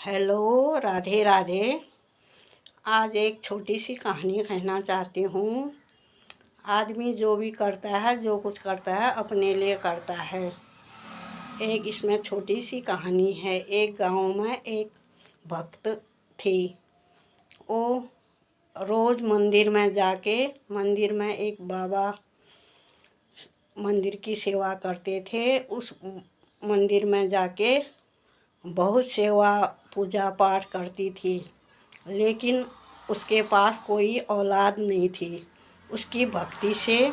Hello, Radhe Radhe. आज एक छोटी सी कहानी कहना चाहती हूँ। आदमी जो भी करता है, जो कुछ करता है, अपने लिए करता है। एक इसमें छोटी सी कहानी है। एक गांव में एक भक्त थी। वो रोज़ मंदिर में जाके, मंदिर में एक बाबा मंदिर की सेवा करते थे। उस मंदिर में जाके बहुत सेवा पूजा पाठ करती थी, लेकिन उसके पास कोई औलाद नहीं थी। उसकी भक्ति से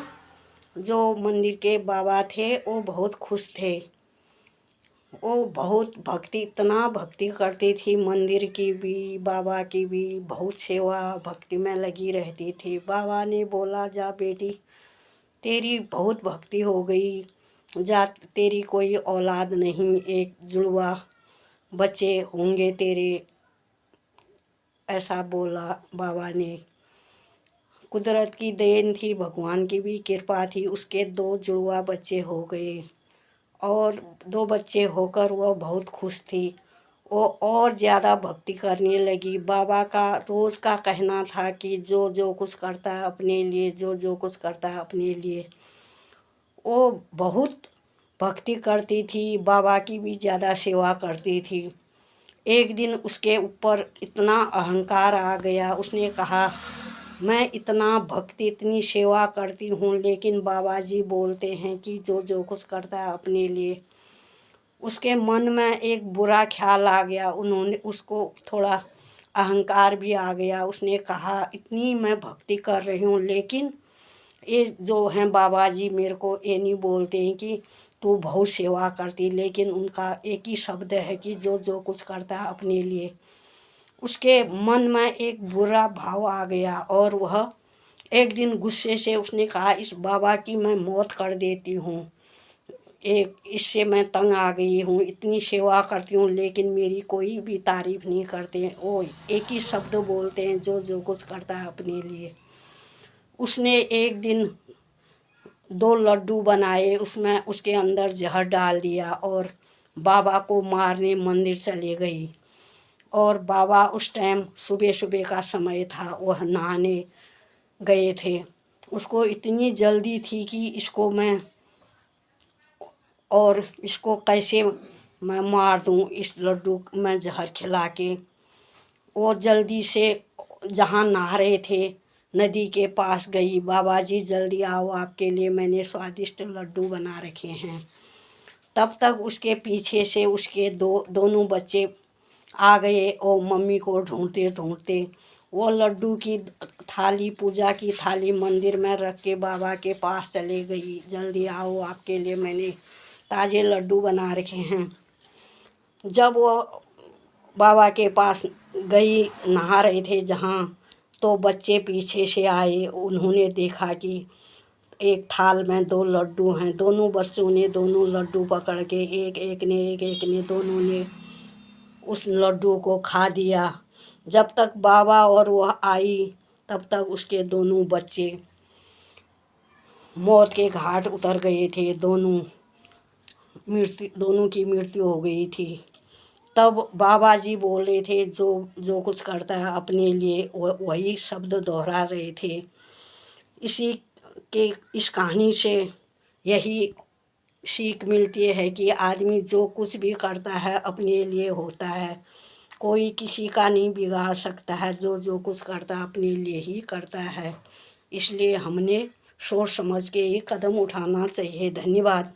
जो मंदिर के बाबा थे वो बहुत खुश थे। वो बहुत भक्ति, इतना भक्ति करती थी, मंदिर की भी बाबा की भी बहुत सेवा भक्ति में लगी रहती थी। बाबा ने बोला, जा बेटी, तेरी बहुत भक्ति हो गई, जा, तेरी कोई औलाद नहीं, एक जुड़वा बच्चे होंगे तेरे, ऐसा बोला बाबा ने। कुदरत की देन थी, भगवान की भी कृपा थी। उसके 2 जुड़वा बच्चे हो गए और 2 बच्चे होकर वह बहुत खुश थी। वो और ज़्यादा भक्ति करने लगी। बाबा का रोज़ का कहना था कि जो जो कुछ करता है अपने लिए, जो जो कुछ करता है अपने लिए। वो बहुत भक्ति करती थी, बाबा की भी ज़्यादा सेवा करती थी। एक दिन उसके ऊपर इतना अहंकार आ गया। उसने कहा, मैं इतना भक्ति, इतनी सेवा करती हूँ, लेकिन बाबा जी बोलते हैं कि जो जो कुछ करता है अपने लिए। उसके मन में एक बुरा ख्याल आ गया। उसको थोड़ा अहंकार भी आ गया। उसने कहा, इतनी मैं भक्ति कर रही हूँ, लेकिन ये जो हैं बाबा जी मेरे को ये नहीं बोलते हैं कि तू बहुत सेवा करती, लेकिन उनका एक ही शब्द है कि जो जो कुछ करता है अपने लिए। उसके मन में एक बुरा भाव आ गया और वह एक दिन गुस्से से उसने कहा, इस बाबा की मैं मौत कर देती हूँ। इससे मैं तंग आ गई हूँ, इतनी सेवा करती हूँ, लेकिन मेरी कोई भी तारीफ नहीं करते। वो एक ही शब्द बोलते हैं, जो जो कुछ करता है अपने लिए। उसने एक दिन 2 लड्डू बनाए, उसमें उसके अंदर जहर डाल दिया और बाबा को मारने मंदिर चले गई। और बाबा उस टाइम सुबह सुबह का समय था, वह नहाने गए थे। उसको इतनी जल्दी थी कि इसको कैसे मैं मार दूं, इस लड्डू में जहर खिला के। वो जल्दी से जहाँ नहा रहे थे नदी के पास गई। बाबा जी जल्दी आओ, आपके लिए मैंने स्वादिष्ट लड्डू बना रखे हैं। तब तक उसके पीछे से उसके दोनों बच्चे आ गए और मम्मी को ढूंढते ढूंढते वो लड्डू की थाली, पूजा की थाली मंदिर में रख के बाबा के पास चले गई। जल्दी आओ, आपके लिए मैंने ताज़े लड्डू बना रखे हैं। जब वो बाबा के पास गई, नहा रहे थे जहाँ, तो बच्चे पीछे से आए। उन्होंने देखा कि एक थाल में 2 लड्डू हैं। दोनों बच्चों ने दोनों लड्डू पकड़ के एक एक ने दोनों ने उस लड्डू को खा दिया। जब तक बाबा और वह आई, तब तक उसके दोनों बच्चे मौत के घाट उतर गए थे। दोनों की मृत्यु हो गई थी। तब बाबा जी बोल रहे थे, जो जो कुछ करता है अपने लिए, वही शब्द दोहरा रहे थे। इस कहानी से यही सीख मिलती है कि आदमी जो कुछ भी करता है अपने लिए होता है। कोई किसी का नहीं बिगाड़ सकता है। जो जो कुछ करता है अपने लिए ही करता है। इसलिए हमने सोच समझ के ये कदम उठाना चाहिए। धन्यवाद।